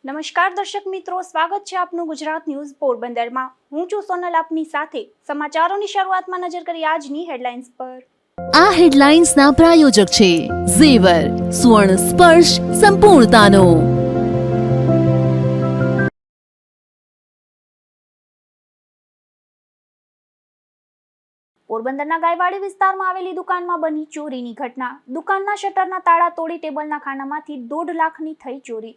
નમસ્કાર દર્શક મિત્રો, સ્વાગત છે આપનું ગુજરાત ન્યૂઝ પોરબંદરમાં। હું છું સોનલ, આપની સાથે સમાચારોની શરૂઆતમાં નજર કરી આજની હેડલાઇન્સ પર। આ હેડલાઇન્સના પ્રાયોજક છે ઝેવર, સ્વર્ણ સ્પર્શ સંપૂર્ણતાનો। પોરબંદરના ગાયવાડી વિસ્તારમાં આવેલી દુકાનમાં બની ચોરીની ઘટના। દુકાનના શટરના તાળા તોડી ટેબલના ખાનામાંથી 1.5 લાખની થઈ ચોરી।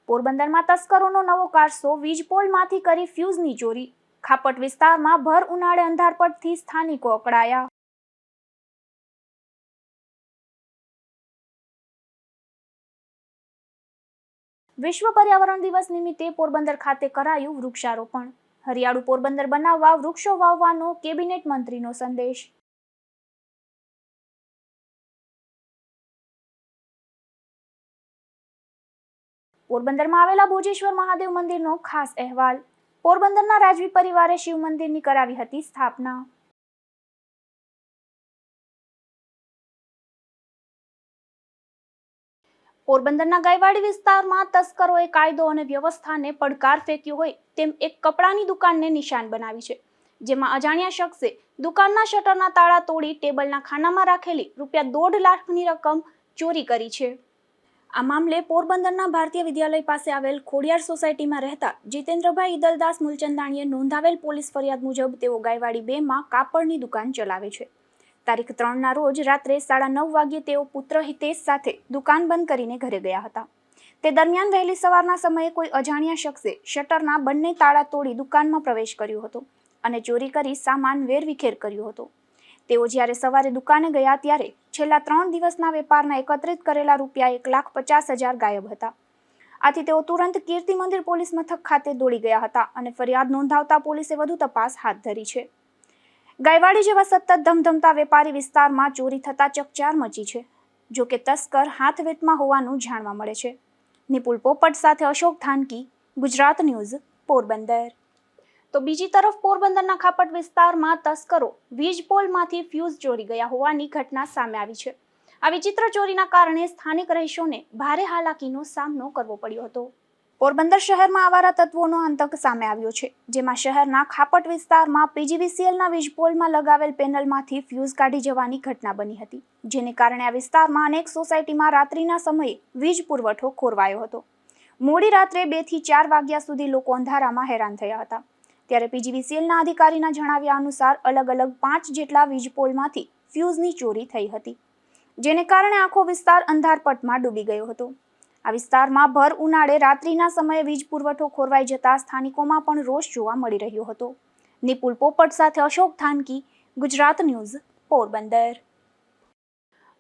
પોરબંદરમાં તસ્કરોનો નવો કારસો, વીજપોલમાંથી કરી ફ્યુઝની ચોરી। ખાપટ વિસ્તારમાં ભર ઉનાળે અંધારપટથી સ્થાનિકો અકળાયા। વિશ્વ પર્યાવરણ દિવસ નિમિત્તે પોરબંદર ખાતે કરાયું વૃક્ષારોપણ। હરિયાળું પોરબંદર બનાવવા વૃક્ષો વાવવાનો કેબિનેટ મંત્રીનો સંદેશ। પોરબંદરમાં આવેલા ભોજેશ્વર મહાદેવ મંદિરનો ખાસ અહેવાલ। પોરબંદરના રાજવી પરિવારે શિવ મંદિરની કરાવી હતી સ્થાપના। પોરબંદરના ગાયવાડી વિસ્તારમાં તસ્કરોએ કાયદો અને વ્યવસ્થાને પડકાર ફેંક્યો હોય તેમ એક કપડાની દુકાનને નિશાન બનાવી છે, જેમાં અજાણ્યા શખ્સે દુકાનના શટરના તાળા તોડી ટેબલના ખાનામાં રાખેલી ₹1.5 લાખની રકમ ચોરી કરી છે। આ મામલે પોરબંદરના ભારતીય વિદ્યાલય પાસે આવેલ ખોડિયાર સોસાયટીમાં રહેતા જીતેન્દ્રભાઈ ઈદલદાસ મુલચંદાણીએ નોંધાવેલ પોલીસ ફરિયાદ મુજબ તેઓ ગાયવાડી 2માં કાપડની દુકાન ચલાવે છે। તારીખ 3ના રોજ રાત્રે 9:30 વાગ્યે તેઓ પુત્ર હિતેશ સાથે દુકાન બંધ કરીને ઘરે ગયા હતા। તે દરમિયાન વહેલી સવારના સમયે કોઈ અજાણ્યા શખ્સે શટરના બંને તાળા તોડી દુકાનમાં પ્રવેશ કર્યો હતો અને ચોરી કરી સામાન વેરવિખેર કર્યો હતો। તેઓ જ્યારે સવારે દુકાને ગયા ત્યારે છેલ્લા 3 દિવસના વેપારના એકત્રિત કરેલા ₹1,50,000 ગાયબ હતા। આથી તેઓ તુરંત કીર્તિ મંદિર પોલીસ મથક ખાતે દોડી ગયા હતા અને ફરિયાદ નોંધાવતા પોલીસે વધુ તપાસ હાથ ધરી છે। ગાયવાડી જેવા સતત ધમધમતા વેપારી વિસ્તારમાં ચોરી થતા ચકચાર મચી છે। જો કે તસ્કર હાથવેતમાં હોવાનું જાણવા મળે છે। નિપુલ પોપટ સાથે અશોક થાનકી, ગુજરાત ન્યૂઝ, પોરબંદર। તો બીજી તરફ પોરબંદરના ખાપટ વિસ્તારમાં તસ્કરો વીજપોલમાંથી ફ્યુઝ ચોરી ગયા હોવાની ઘટના સામે આવી છે। આ વિચિત્ર ચોરીના કારણે સ્થાનિક રહીશોને ભારે હાલાકીનો સામનો કરવો પડ્યો હતો। પોરબંદર શહેરમાં આવારા તત્વોનો આતંક સામે આવ્યો છે, જેમાં શહેરના ખાપટ વિસ્તારમાં પીજીવીસીએલના વીજપોલમાં લગાવેલ પેનલમાંથી ફ્યુઝ કાઢી જવાની ઘટના બની હતી, જેને કારણે આ વિસ્તારમાં અનેક સોસાયટીમાં રાત્રિના સમયે વીજ પુરવઠો ખોરવાયો હતો। મોડી રાત્રે 2 થી 4 વાગ્યા સુધી લોકો અંધારામાં હેરાન થયા હતા। ત્યારે પીજીવીસીએલના અધિકારીના જણાવ્યા અનુસાર અલગ અલગ 5 જેટલા વીજપોલમાંથી ફ્યુઝની ચોરી થઈ હતી, જેને કારણે આખો વિસ્તાર અંધારપટમાં ડૂબી ગયો હતો। આ વિસ્તારમાં ભર ઉનાળે રાત્રિના સમયે વીજ પુરવઠો ખોરવાઈ જતા સ્થાનિકોમાં પણ રોષ જોવા મળી રહ્યો હતો। નિપુલ પોપટ સાથે અશોક થાનકી, ગુજરાત ન્યૂઝ, પોરબંદર।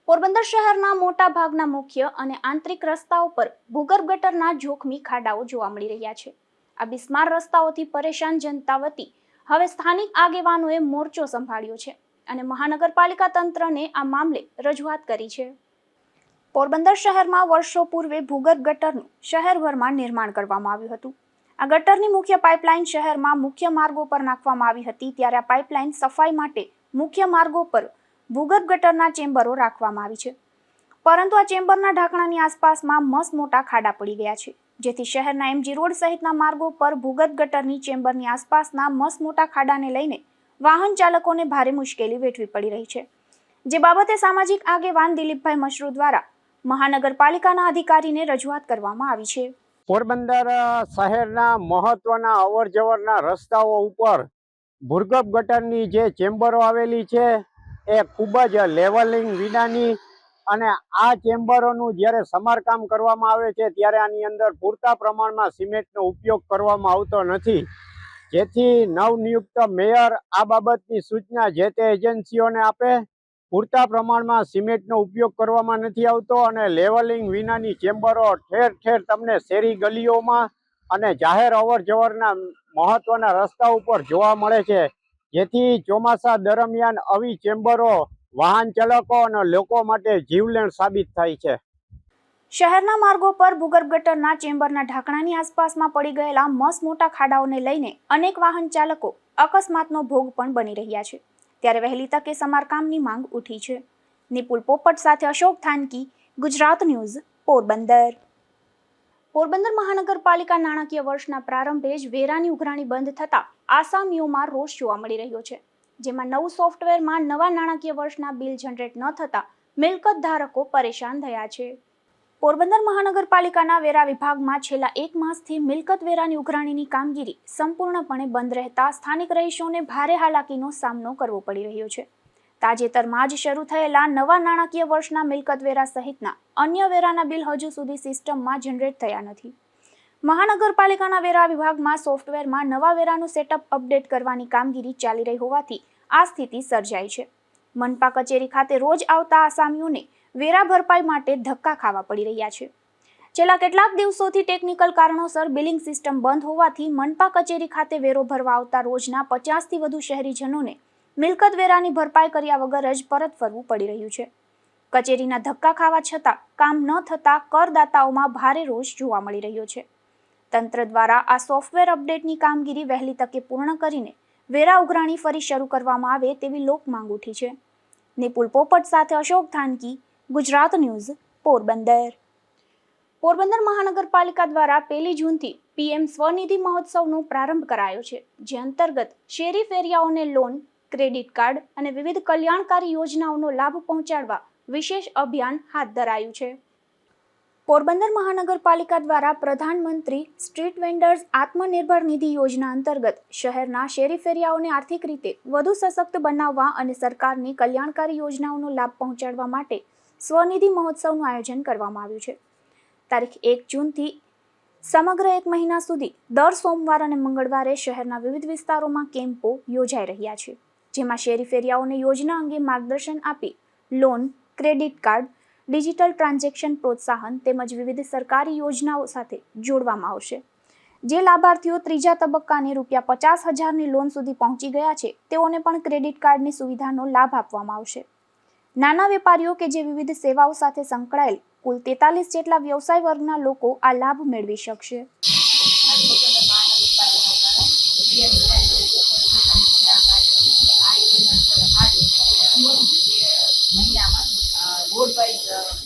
પોરબંદર શહેરના મોટા ભાગના મુખ્ય અને આંતરિક રસ્તાઓ પર ભૂગર્ભ ગટરના જોખમી ખાડાઓ જોવા મળી રહ્યા છે। આ બિસ્માર રસ્તાઓથી પરેશાન જનતા વતી હવે સ્થાનિક આગેવાનોએ મોરચો સંભાળ્યો છે અને મહાનગરપાલિકા તંત્રને આ મામલે રજૂઆત કરી છે। પોરબંદર શહેરમાં વર્ષો પૂર્વે ભૂગર્ભ ગટરનું શહેરભરમાં નિર્માણ કરવામાં આવ્યું હતું। આ ગટરની મુખ્ય પાઇપલાઇન શહેરમાં મુખ્ય માર્ગો પર નાખવામાં આવી હતી, ત્યારે આ પાઇપલાઇન સફાઈ માટે મુખ્ય માર્ગો પર ભૂગર્ભ ગટરના ચેમ્બરો રાખવામાં આવી છે, પરંતુ આ ચેમ્બરના ઢાંકણાની આસપાસમાં મસ્ત મોટા ખાડા પડી ગયા છે, જેથી શહેરના એમજી રોડ સહિતના માર્ગો પર ભૂગર્ભ ગટરની ચેમ્બરની આસપાસના મસ્ત મોટા ખાડાને લઈને વાહન ચાલકોને ભારે મુશ્કેલી વેઠવી પડી રહી છે, જે બાબતે સામાજિક આગેવાન દિલીપભાઈ મશરૂ દ્વારા મહાનગરપાલિકાના અધિકારીને રજૂઆત કરવામાં આવી છે। પોરબંદર શહેરના મહત્વના અવરજવરના રસ્તાઓ ઉપર ભૂગર્ભ ગટરની જે ચેમ્બરો આવેલી છે એ ખૂબ જ લેવલિંગ વિનાની, અને આ ચેમ્બરોનું જ્યારે સમારકામ કરવામાં આવે છે ત્યારે આની અંદર પૂરતા પ્રમાણમાં સિમેન્ટનો ઉપયોગ કરવામાં આવતો નથી, જેથી નવનિયુક્ત મેયર આ બાબતની સૂચના જે તે એજન્સીઓને આપે। પૂરતા પ્રમાણમાં સિમેન્ટનો ઉપયોગ કરવામાં નથી આવતો અને લેવલિંગ વિનાની ચેમ્બરો ઠેર ઠેર તમને શેરી ગલીઓમાં અને જાહેર અવર જવરના મહત્વના રસ્તા ઉપર જોવા મળે છે, જેથી ચોમાસા દરમિયાન આવી ચેમ્બરો વાહન ચાલકો અને લોકો માટે જીવલેણ સાબિત થાય છે। શહેરના માર્ગો પર ભૂગર્ભ ગટરના ચેમ્બરના ઢાંકણાની આસપાસમાં પડી ગયેલા મસ્ત મોટા ખાડાઓને લઈને અનેક વાહન ચાલકો અકસ્માતનો ભોગ પણ બની રહ્યા છે, ત્યારે વહેલી તકે સમારકામની માંગ ઉઠી છે. નિપુલ પોપટ સાથે અશોક થાનકી, ગુજરાત ન્યૂઝ, પોરબંદર. પોરબંદર મહાનગરપાલિકા નાણાકીય વર્ષના પ્રારંભે જ વેરાની ઉઘરાણી બંધ થતા આસામીઓમાં રોષ જોવા મળી રહ્યો છે. જેમાં નવું સોફ્ટવેરમાં નવા નાણાકીય વર્ષના બિલ જનરેટ ન થતા મિલકત ધારકો પરેશાન થયા છે. પોરબંદર મહાનગરપાલિકાના વેરા વિભાગમાં છેલ્લા 1 માસથી મિલકત વેરાની ઉઘરાણીની કામગીરી સંપૂર્ણપણે બંધ રહેતા સ્થાનિક રહીશોને ભારે હાલાકીનો સામનો કરવો પડી રહ્યો છે. તાજેતરમાં જ શરૂ થયેલા નવા નાણાકીય વર્ષના મિલકત વેરા સહિતના અન્ય વેરાના બિલ હજુ સુધી સિસ્ટમમાં જનરેટ થયા નથી. મહાનગરપાલિકાના વેરા વિભાગમાં સોફ્ટવેરમાં નવા વેરાનું સેટઅપ અપડેટ કરવાની કામગીરી ચાલી રહી હોવાથી આ સ્થિતિ સર્જાઈ છે. મનપા કચેરી ખાતે રોજ આવતા આસામીઓને વેરા ભરપાઈ માટે ધક્કા ખાવા પડી રહ્યા છે. છેલ્લા કેટલાક દિવસોથી ટેકનિકલ કારણોસર બિલિંગ સિસ્ટમ બંધ હોવાથી મનપા કચેરી ખાતે વેરો ભરવા આવતા રોજના 50થી વધુ શહેરીજનોને મિલકત વેરાની ભરપાઈ કર્યા વગર જ પરત ફરવું પડી રહ્યું છે. કચેરીના ધક્કા ખાવા છતાં કામ ન થતા કરદાતાઓમાં ભારે રોષ જોવા મળી રહ્યો છે. તંત્ર દ્વારા આ સોફ્ટવેર અપડેટની કામગીરી વહેલી તકે પૂર્ણ કરીને વેરા ઉઘરાણી ફરી શરૂ કરવામાં આવે તેવી લોક માંગ ઉઠી છે. નિપુલ પોપટ સાથે અશોક થાનકી, ગુજરાત ન્યૂઝ, પોરબંદર. પોરબંદર મહાનગરપાલિકા દ્વારા 1 જૂનથી PM સ્વનિધિ મહોત્સવનો પ્રારંભ કરાયો છે, જે અંતર્ગત શેરી ફેરિયાઓને લોન, ક્રેડિટ કાર્ડ અને વિવિધ કલ્યાણકારી યોજનાઓનો લાભ પહોંચાડવા વિશેષ અભિયાન હાથ ધરાયું છે. પોરબંદર મહાનગરપાલિકા દ્વારા પ્રધાનમંત્રી સ્ટ્રીટ વેન્ડર્સ આત્મનિર્ભર નિધિ યોજના અંતર્ગત શહેરના શેરી ફેરિયાઓને આર્થિક રીતે વધુ સશક્ત બનાવવા અને સરકારની કલ્યાણકારી યોજનાઓનો લાભ પહોંચાડવા માટે સ્વનિધિ મહોત્સવનું આયોજન કરવામાં આવ્યું છે. તારીખ 1 જૂનથી સમગ્ર 1 મહિના સુધી દર સોમવાર અને મંગળવારે શહેરના વિવિધ વિસ્તારોમાં કેમ્પો યોજાઈ રહ્યા છે, જેમાં શેરી ફેરિયાઓને યોજના અંગે માર્ગદર્શન આપી loan, credit card, digital transaction પ્રોત્સાહન તેમજ વિવિધ સરકારી યોજનાઓ સાથે જોડવામાં આવશે. જે લાભાર્થીઓ ત્રીજા તબક્કાની ₹50,000ની લોન સુધી પહોંચી ગયા છે તેઓને પણ ક્રેડિટ કાર્ડની સુવિધાનો લાભ આપવામાં આવશે. નાના વેપારીઓ કે જે વિવિધ સેવાઓ સાથે સંકળાયેલ કુલ 43 જેટલા વ્યવસાય વર્ગના લોકો આ લાભ મેળવી શકશે. બોર્ડ વાઇઝ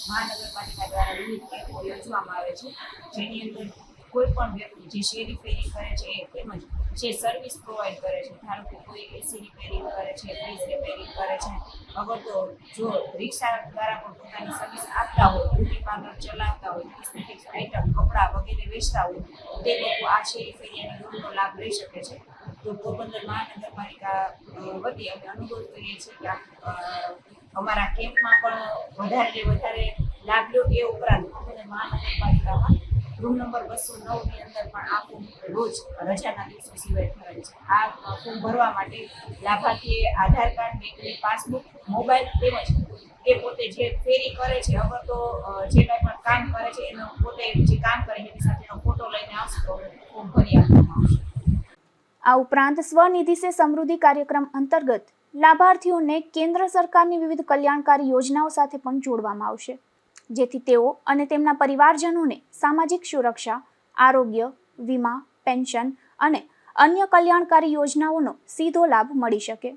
મહાનગરપાલિકા દ્વારા વિવિધ કેમ્પો યોજવામાં આવે છે, જેની અંદર કોઈ પણ વ્યક્તિ જે શેરી ફેરી કરે છે તેમજ જે સર્વિસ પ્રોવાઈડ કરે છે, ધારો કે કોઈ એસી રિપેરિંગ કરે છે, ફ્રીજ રિપેરિંગ કરે છે, અગર તો જો રિક્ષા દ્વારા પણ પોતાની સર્વિસ આપતા હોય, બ્યુટી પાર્લર ચલાવતા હોય, કોસ્મેટિક્સ આઇટમ, કપડાં વગેરે વેચતા હોય તે લોકો આ શેરી ફેરિયાની લોનનો લાભ લઈ શકે છે. તો પોરબંદર મહાનગરપાલિકા વતી અમે અનુરોધ કરીએ છીએ કે અમારા કેમ્પમાં પણ વધારે લાભ લો. એ ઉપરાંત પોરબંદર મહાનગરપાલિકામાં રૂમ નંબર 209 ની અંદર પણ આ ફોર્મ રોજ રજાના દિવસો સિવાય ભરાય છે. આ ફોર્મ ભરવા માટે લાભાર્થીએ આધાર કાર્ડ, બેંકની પાસબુક, મોબાઈલ તેમજ એ પોતે જે ફેરી કરે છે, અગર તો જે કંઈ પણ કામ કરે છે એનો પોતે જે કામ કરે એની સાથેનો ફોટો લઈને આવશે તો ફોર્મ ભરી આપવામાં આવશે. આ ઉપરાંત સ્વનિધિ સે સમૃદ્ધિ કાર્યક્રમ અંતર્ગત લાભાર્થીઓને કેન્દ્ર સરકારની વિવિધ કલ્યાણકારી યોજનાઓ સાથે પણ જોડવામાં આવશે, જેથી તેઓ અને તેમના પરિવારજનોને સામાજિક સુરક્ષા, આરોગ્ય, વીમા, પેન્શન અને અન્ય કલ્યાણકારી યોજનાઓનો સીધો લાભ મળી શકે.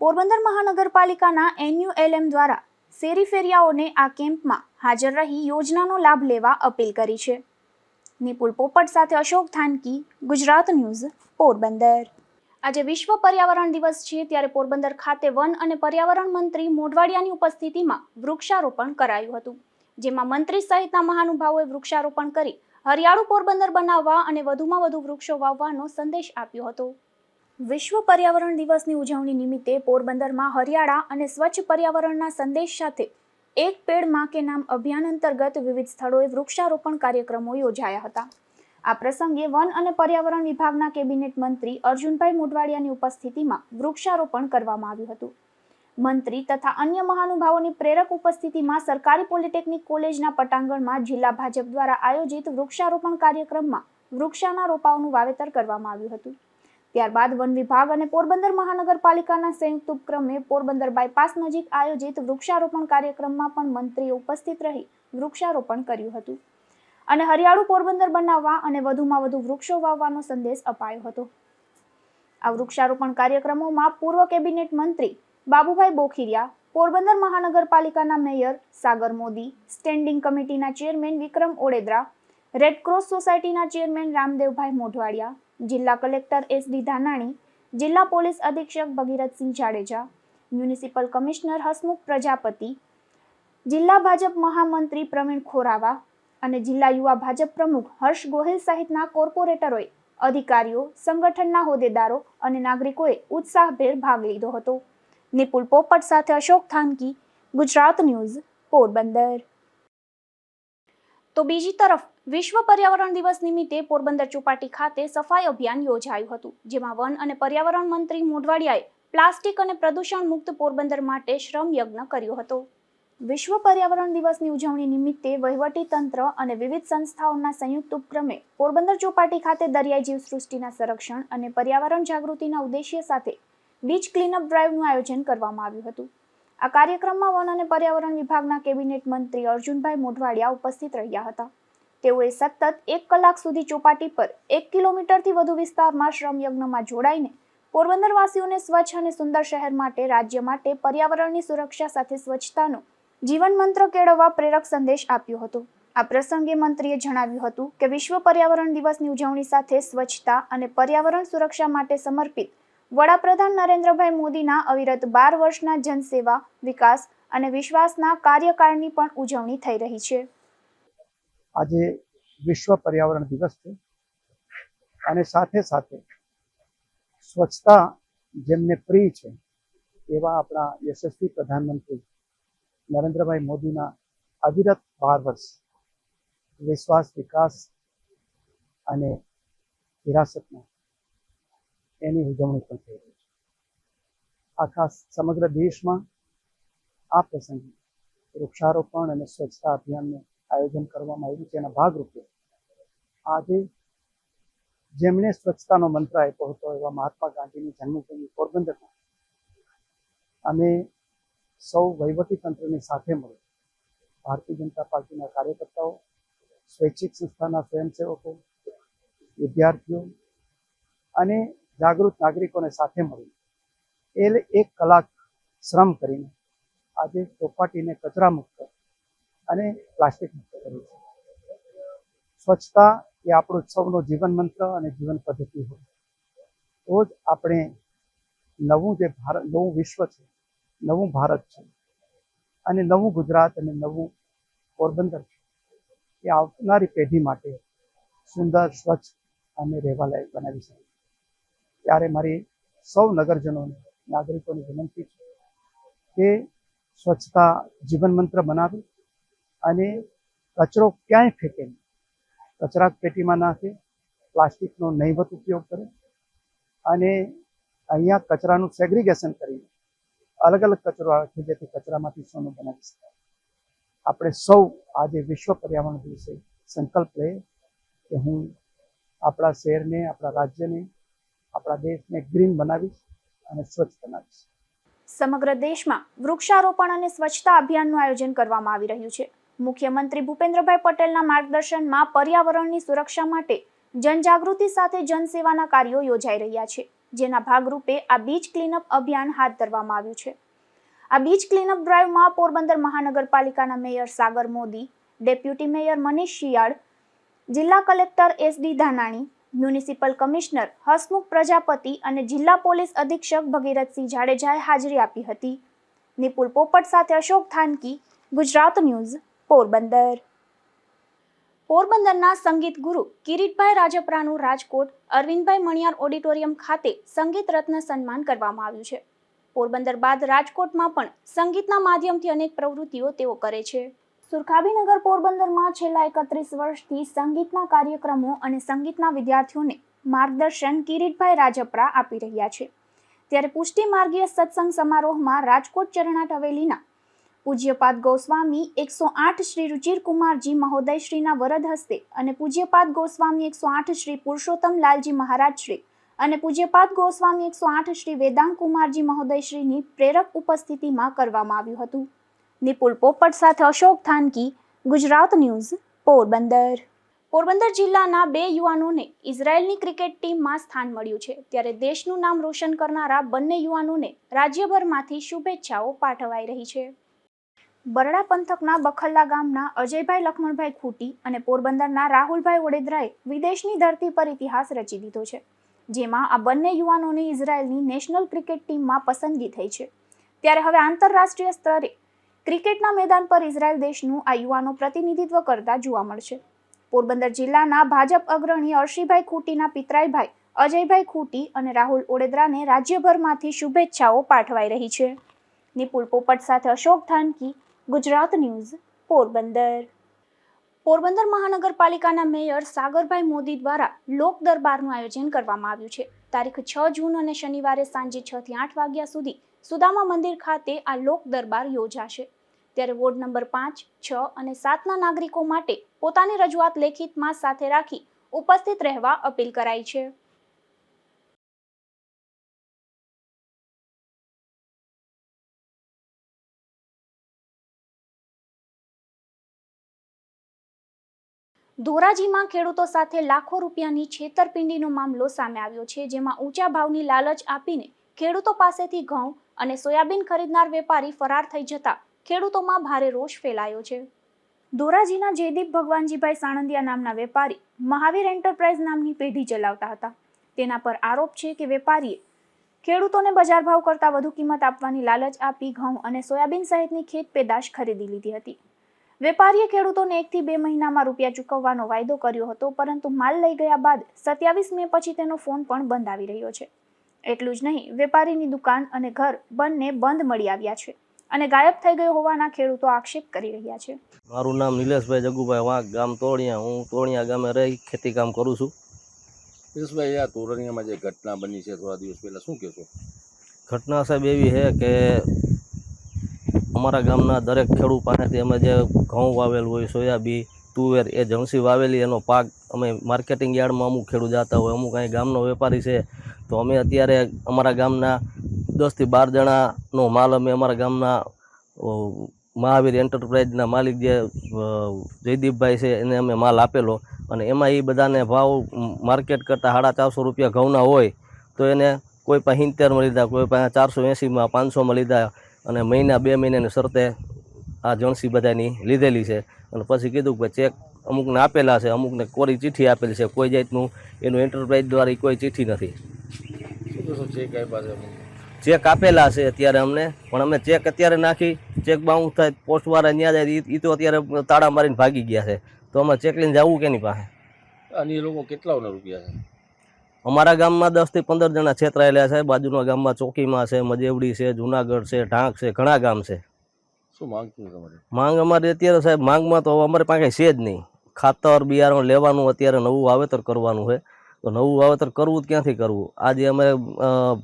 પોરબંદર મહાનગરપાલિકાના NULM દ્વારા શેરી ફેરિયાઓને આ કેમ્પમાં હાજર રહી યોજનાનો લાભ લેવા અપીલ કરી છે. નિપુલ પોપટ સાથે અશોક થાનકી, ગુજરાત ન્યૂઝ, પોરબંદર. આજે વિશ્વ પર્યાવરણ દિવસ છે, ત્યારે પોરબંદર ખાતે વન અને પર્યાવરણ મંત્રી મોઢવાડિયાની ઉપસ્થિતિમાં વૃક્ષારોપણ કરાયું હતું, જેમાં મંત્રી સહિતના મહાનુભાવોએ વૃક્ષારોપણ કરી હરિયાળું પોરબંદર બનાવવા અને વધુમાં વધુ વૃક્ષો વાવવાનો સંદેશ આપ્યો હતો. વિશ્વ પર્યાવરણ દિવસની ઉજવણી નિમિત્તે પોરબંદરમાં હરિયાળા અને સ્વચ્છ પર્યાવરણના સંદેશ સાથે એક પેડ માં કે નામ અભિયાન અંતર્ગત વિવિધ સ્થળોએ વૃક્ષારોપણ કાર્યક્રમો યોજાયા હતા. આ પ્રસંગે વન અને પર્યાવરણ વિભાગના કેબિનેટ મંત્રી અર્જુનભાઈ મોઢવાડિયાની ઉપસ્થિતિમાં વૃક્ષારોપણ કરવામાં આવ્યું હતું. મંત્રી તથા અન્ય મહાનુભાવોની પ્રેરક ઉપસ્થિતિમાં સરકારી પોલિટેકનિક કોલેજના પટાંગણમાં જિલ્લા ભાજપ દ્વારા આયોજિત વૃક્ષારોપણ કાર્યક્રમમાં વૃક્ષાના રોપાઓનું વાવેતર કરવામાં આવ્યું હતું. ત્યારબાદ વન વિભાગ અને પોરબંદર મહાનગરપાલિકાના સંયુક્ત ઉપક્રમે પોરબંદર બાયપાસ નજીક આયોજિત વૃક્ષારોપણ કાર્યક્રમમાં પણ મંત્રીએ ઉપસ્થિત રહી વૃક્ષારોપણ કર્યું હતું અને હરિયાળું પોરબંદર બનાવવા અને વધુમાં વધુ વૃક્ષો વાવવાનો સંદેશ અપાયો હતો. આ વૃક્ષારોપણ કાર્યક્રમોમાં પૂર્વ કેબિનેટ મંત્રી બાબુભાઈ બોખીરિયા, પોરબંદર મહાનગરપાલિકાના મેયર સાગર મોદી, સ્ટેન્ડિંગ કમિટીના ચેરમેન વિક્રમ ઓડેદરા, રેડક્રોસ સોસાયટીના ચેરમેન રામદેવભાઈ મોઢવાડિયા, જિલ્લા કલેક્ટર SD ધાનાણી, જિલ્લા પોલીસ અધિક્ષક ભગીરથસિંહ જાડેજા, મ્યુનિસિપલ કમિશનર હસમુખ પ્રજાપતિ, જિલ્લા ભાજપ મહામંત્રી પ્રવીણ ખોરાવા અને જિલ્લા યુવા ભાજપ પ્રમુખ હર્ષ ગોહિલ સહિતના કોર્પોરેટરોએ, અધિકારીઓ, સંગઠનના હોદ્દેદારો અને નાગરિકોએ ઉત્સાહભેર ભાગ લીધો હતો. નિપુલ પોપટ સાથે અશોક થાનકી, ગુજરાત ન્યૂઝ, પોરબંદર. તો બીજી તરફ વિશ્વ પર્યાવરણ દિવસ નિમિત્તે પોરબંદર ચોપાટી ખાતે સફાઈ અભિયાન યોજાયું હતું, જેમાં વન અને પર્યાવરણ મંત્રી મોઢવાડિયાએ પ્લાસ્ટિક અને પ્રદૂષણ મુક્ત પોરબંદર માટે શ્રમ યજ્ઞ કર્યો હતો. વિશ્વ પર્યાવરણ દિવસની ઉજવણી નિમિત્તે વહીવટી તંત્ર અને વિવિધ સંસ્થાઓના સંયુક્ત ઉપક્રમે પોરબંદર ચોપાટી ખાતે દરિયાઈ જીવસૃષ્ટિના સંરક્ષણ અને પર્યાવરણ જાગૃતિના ઉદ્દેશ્ય સાથે બીચ ક્લીનઅપ ડ્રાઈવનું આયોજન કરવામાં આવ્યું હતું. આ કાર્યક્રમમાં વન અને પર્યાવરણ વિભાગના કેબિનેટ મંત્રી અર્જુનભાઈ મોઢવાડિયા ઉપસ્થિત રહ્યા હતા. તેઓએ સતત 1 કલાક સુધી ચોપાટી પર 1 કિલોમીટરથી વધુ વિસ્તારમાં શ્રમ યજ્ઞમાં જોડાઈને પોરબંદરવાસીઓને સ્વચ્છ અને સુંદર શહેર માટે, રાજ્ય માટે પર્યાવરણની સુરક્ષા સાથે સ્વચ્છતાનો જીવન મંત્ર કેળવવા પ્રેરક સંદેશ આપ્યો હતો. આ પ્રસંગે મંત્રીએ જણાવ્યું હતું કે વિશ્વ પર્યાવરણ દિવસની ઉજવણી સાથે સ્વચ્છતા અને પર્યાવરણ સુરક્ષા માટે સમર્પિત વડાપ્રધાન નરેન્દ્રભાઈ મોદીના અવિરત 12 વર્ષના જનસેવા, વિકાસ અને વિશ્વાસના કાર્યકાળની પણ ઉજવણી થઈ રહી છે. આજે વિશ્વ પર્યાવરણ દિવસ છે અને સાથે સાથે સ્વચ્છતા જેમને પ્રિય છે એવા આપણા યશસ્વી પ્રધાનમંત્રી નરેન્દ્રભાઈ મોદીના અવિરત 12 વર્ષ વિશ્વાસ, વિકાસ અને વિરાસતમાં એની ઉજવણી પણ થઈ રહી છે. આખા સમગ્ર દેશમાં આ પ્રસંગે વૃક્ષારોપણ અને સ્વચ્છતા અભિયાનનું આયોજન કરવામાં આવ્યું છે. એના ભાગરૂપે આજે જેમણે સ્વચ્છતાનો મંત્ર આપ્યો હતો એવા મહાત્મા ગાંધીની જન્મભૂમિ પોરબંદરમાં અમે સૌ વહીવટી તંત્રની સાથે મળી ભારતીય જનતા પાર્ટીના કાર્યકર્તાઓ, સ્વૈચ્છિક સંસ્થાના સ્વયંસેવકો, વિદ્યાર્થીઓ અને જાગૃત નાગરિકોને સાથે મળી 1 કલાક શ્રમ કરીને આજે ચોપાટીને કચરા મુક્ત અને પ્લાસ્ટિક મુક્ત કરી છે. સ્વચ્છતા એ આપણો સૌનો જીવન મંત્ર અને જીવન પદ્ધતિ હોય તો જ આપણે નવું વિશ્વ છે, નવું ભારત છે અને નવું ગુજરાત અને નવું પોરબંદર છે એ આવનારી પેઢી માટે સુંદર, સ્વચ્છ અને રહેવાલાયક બનાવી શકે. ત્યારે મારી સૌ નગરજનોને, નાગરિકોને વિનંતી છે કે સ્વચ્છતા જીવન મંત્ર બનાવે અને કચરો ક્યાંય ફેંકે નહીં, કચરા પેટીમાં નાખે, પ્લાસ્ટિકનો નહીવત ઉપયોગ કરે અને અહીંયા કચરાનું સેગ્રીગેશન કરીને અલગ અલગ કચરો રાખે જેથી કચરામાંથી સોનું બનાવી શકાય. આપણે સૌ આજે વિશ્વ પર્યાવરણ દિવસે સંકલ્પ લઈએ કે હું આપણા શહેરને, આપણા રાજ્યને, આપણા દેશને ગ્રીન બનાવીશ અને સ્વચ્છ બનાવીશ. સમગ્ર દેશમાં વૃક્ષારોપણ અને સ્વચ્છતા અભિયાનનું આયોજન કરવામાં આવી રહ્યું છે. મુખ્યમંત્રી ભૂપેન્દ્રભાઈ પટેલના માર્ગદર્શનમાં પર્યાવરણની સુરક્ષા માટે જનજાગૃતિ સાથે જનસેવાના કાર્યો યોજાઈ રહ્યા છે, જેના ભાગરૂપે આ બીચ ક્લીનઅપ અભિયાન હાથ ધરવામાં આવ્યું છે. આ બીચ ક્લીનઅપ ડ્રાઈવમાં પોરબંદર મહાનગરપાલિકાના મેયર સાગર મોદી, ડેપ્યુટી મેયર મનીષ શિયાળ, જિલ્લા collector SD Dhanani, municipal commissioner Hasmukh Prajapati અને જિલ્લા પોલીસ અધિક્ષક ભગીરથસિંહ જાડેજાએ હાજરી આપી હતી. નિપુલ પોપટ સાથે અશોક થાનકી, ગુજરાત ન્યૂઝ, પોરબંદર. પોરબંદરના સંગીત ગુરુ કિરીટભાઈ રાજપરાનું રાજકોટ અરવિંદભાઈ મણિયાર ઓડિટોરિયમ ખાતે સંગીત રત્ન સન્માન કરવામાં આવ્યું છે. પોરબંદર બાદ રાજકોટમાં પણ સંગીતના માધ્યમથી અનેક પ્રવૃત્તિઓ તેઓ કરે છે. સુરખાબીનગર પોરબંદરમાં છેલ્લા 31 વર્ષથી સંગીતના કાર્યક્રમો અને સંગીતના વિદ્યાર્થીઓને માર્ગદર્શન કિરીટભાઈ રાજપરા આપી રહ્યા છે. ત્યારે પુષ્ટિ માર્ગીય સત્સંગ સમારોહમાં રાજકોટ ચરણાટ હવેલીના પૂજ્યપાદ ગોસ્વામી 108 શ્રી રુચિરકુમારજી મહોદયશ્રીના વરદ હસ્તે અને પૂજ્યપાદ ગોસ્વામી 108 શ્રી પુરુષોત્તમ લાલજી મહારાજશ્રી અને પૂજ્યપાદ ગોસ્વામી 108 શ્રી વેદાંગ કુમારજી મહોદયશ્રીની પ્રેરક ઉપસ્થિતિમાં કરવામાં આવ્યું હતું. નિપુલ પોપટ સાથે અશોક થાનકી, ગુજરાત ન્યૂઝ, પોરબંદર. પોરબંદર જિલ્લાના 2 યુવાનોને ઇઝરાયેલની ક્રિકેટ ટીમમાં સ્થાન મળ્યું છે, ત્યારે દેશનું નામ રોશન કરનારા બંને યુવાનોને રાજ્યભરમાંથી શુભેચ્છાઓ પાઠવાઈ રહી છે. બરડા પંથકના બખલ્લા ગામના અજયભાઈ લખમણભાઈ ખૂટી અને પોરબંદરના રાહુલભાઈ ઓડેદરાએ વિદેશની ધરતી પર ઇતિહાસ રચી દીધો છે, જેમાં આ બંને યુવાનોની ઇઝરાયેલની નેશનલ ક્રિકેટ ટીમમાં પસંદગી થઈ છે. ત્યારે હવે આંતરરાષ્ટ્રીય સ્તરે ક્રિકેટના મેદાન પર ઇઝરાયેલ દેશનું આ યુવાનો પ્રતિનિધિત્વ કરતા જોવા મળશે. પોરબંદર જિલ્લાના ભાજપ અગ્રણી અર્શીભાઈ ખૂટીના પિતરાઈભાઈ અજયભાઈ ખૂટી અને રાહુલ ઓડેદરાને રાજ્યભરમાંથી શુભેચ્છાઓ પાઠવાઈ રહી છે. નિપુલ પોપટ સાથે અશોક ધાનકી, ગુજરાત ન્યૂઝ, પોરબંદર. પોરબંદર મહાનગરપાલિકાના મેયર સાગરભાઈ મોદી દ્વારા લોક દરબારનું આયોજન કરવામાં આવ્યું છે. તારીખ 6 જૂન અને શનિવારે સાંજે 6 થી 8 વાગ્યા સુધી સુદામા મંદિર ખાતે આ લોક દરબાર યોજાશે. ત્યારે વોર્ડ નંબર 5, 6 અને 7ના નાગરિકો માટે પોતાની રજૂઆત લેખિતમાં સાથે રાખી ઉપસ્થિત રહેવા અપીલ કરાઈ છે. ધોરાજીમાં ખેડૂતો સાથે લાખો રૂપિયાની છેતરપિંડીનો મામલો સામે આવ્યો છે, જેમાં ઊંચા ભાવની લાલચ આપીને ખેડૂતો પાસેથી ઘઉં અને સોયાબીન ખરીદનાર વેપારી ફરાર થઈ જતા ખેડૂતોમાં ભારે રોષ ફેલાયો છે. ધોરાજીના જયદીપ ભગવાનજીભાઈ સાણંદિયા નામના વેપારી મહાવીર એન્ટરપ્રાઇઝ નામની પેઢી ચલાવતા હતા. તેના પર આરોપ છે કે વેપારીએ ખેડૂતોને બજાર ભાવ કરતાં વધુ કિંમત આપવાની લાલચ આપી ઘઉં અને સોયાબીન સહિતની ખેત પેદાશ ખરીદી લીધી હતી. વેપારીએ ખેડૂતોને 1 થી 2 મહિનામાં રૂપિયા ચૂકવવાનો વાયદો કર્યો હતો, પરંતુ માલ લઈ ગયા બાદ 27 મે પછી તેનો ફોન પણ બંધ આવી રહ્યો છે. એટલું જ નહીં, વેપારીની દુકાન અને ઘર બંને બંધ મળી આવ્યા છે અને ગાયબ થઈ ગયો હોવાના ખેડૂતો આક્ષેપ કરી રહ્યા છે. મારું નામ નિલેશભાઈ જગુભાઈ વાંક, ગામ તોળિયા. હું તોળિયા ગામે રહી ખેતી કામ કરું છું. નિલેશભાઈ, આ તોરણિયામાં જે ઘટના બની છે થોડા દિવસ પહેલા, શું કહેશો? ઘટના સાહેબ એવી છે કે અમારા ગામના દરેક ખેડૂત પાસેથી અમે જે ઘઉં વાવેલું હોય, સોયાબીન, તુવેર, એ જણસી વાવેલી એનો પાક અમે માર્કેટિંગ યાર્ડમાં અમુક ખેડૂત જતા હોય, અમુક અહીં ગામનો વેપારી છે, તો અમે અત્યારે અમારા ગામના 10 થી 12 જણાનો માલ અમે અમારા ગામના મહાવીર એન્ટરપ્રાઇઝના માલિક જે જયદીપભાઈ છે એને અમે માલ આપેલો, અને એમાં એ બધાને ભાવ માર્કેટ કરતાં 450 રૂપિયા ઘઉંના હોય તો એને કોઈ પાસે 70માં લીધા, કોઈ પાસે 480માં, 500માં લીધા, અને 2 મહિનાની શરતે આ જણસી બધાની લીધેલી છે. અને પછી કીધું કે ચેક અમુકને આપેલા છે, અમુકને કોરી ચિઠ્ઠી આપેલી છે, કોઈ જાતનું એનું એન્ટરપ્રાઇઝ દ્વારા કોઈ ચિઠ્ઠી નથી. ચેક આપેલા છે અત્યારે અમને, પણ અમે ચેક અત્યારે નાખી, ચેક બાઉન્સ થાય, પોસ્ટવાળા ત્યાં જાય, એ તો અત્યારે તાળા મારીને ભાગી ગયા છે, તો અમે ચેક લઈને જવું કેની પાસે? અને એ લોકો કેટલાના રૂપિયા છે? અમારા ગામમાં 10 થી 15 જણા છેતરાયેલા છે. બાજુના ગામમાં ચોકીમાં છે, મજેવડી છે, જુનાગઢ છે, ઢાંક છે, ઘણા ગામ છે. શું માંગ છે તમારી? માંગ અમારી અત્યારે સાહેબ, માંગમાં તો અમારી પાસે છે જ નહીં. ખાતર બિયારણ લેવાનું, અત્યારે નવું વાવેતર કરવાનું છે, તો નવું વાવેતર કરવું જ ક્યાંથી કરવું? આજે અમે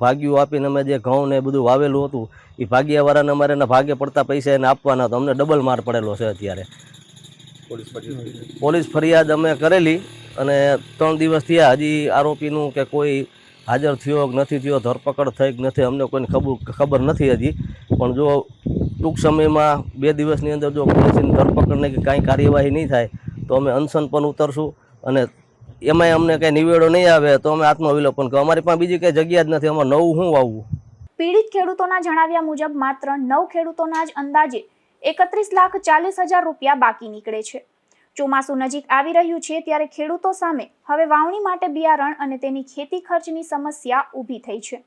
ભાગ્યું આપીને અમે જે ઘઉં ને બધું વાવેલું હતું એ ભાગ્યાવાળાને અમારે એના ભાગે પડતા પૈસા એને આપવાના હતા. અમને ડબલ માર પડેલો છે અત્યારે. પોલીસ ફરિયાદ અમે કરેલી અને 3 દિવસ થયા, હજી આરોપીનું કે કોઈ હાજર થયો કે નથી થયો, ધરપકડ થઈ કે નથી, અમને કોઈને ખબર નથી હજી. પણ જો ટૂંક સમયમાં 2 દિવસની અંદર જો પોલીસની ધરપકડને કે કાંઈ કાર્યવાહી નહીં થાય તો અમે અનશન પણ ઉતરશું, અને એમાંય અમને કંઈ નિવેડો નહીં આવે તો અમે આત્મવિલોપન કરીશું. અમારી પાસે બીજી કંઈ જગ્યા જ નથી, અમારે નવું શું વાવવું? પીડિત ખેડૂતોના જણાવ્યા મુજબ માત્ર 9 ખેડૂતોના જ અંદાજે 31,40,000 રૂપિયા બાકી નીકળે છે. ચોમાસું નજીક આવી રહ્યું છે, ત્યારે ખેડૂતો સામે હવે વાવણી માટે બિયારણ અને તેની ખેતી ખર્ચની સમસ્યા ઊભી થઈ છે.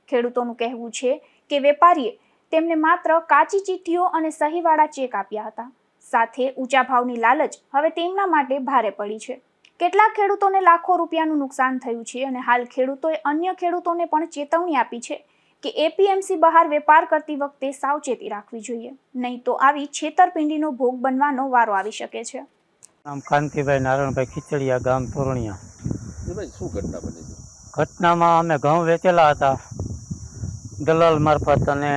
ખેડૂતોનું કહેવું છે કે વેપારીએ તેમને માત્ર કાચી ચિઠ્ઠીઓ અને સહીવાળા ચેક આપ્યા હતા, સાથે ઊંચા ભાવની લાલચ હવે તેમના માટે ભારે પડી છે. કેટલાક ખેડૂતોને લાખો રૂપિયાનું નુકસાન થયું છે, અને હાલ ખેડૂતોએ અન્ય ખેડૂતોને પણ ચેતવણી આપી છે કે એપીએમસી બહાર વેપાર કરતી વખતે સાવચેતી રાખવી જોઈએ, નહીં તો આવી છેતરપિંડીનો ભોગ બનવાનો વારો આવી શકે છે. નામ કાંતિભાઈ નારાયણભાઈ ખીચડીયા, ગામ તોરણિયા. શું ઘટના બની છે? ઘટનામાં અમે ઘઉં વેચેલા હતા દલાલ મારફત, અને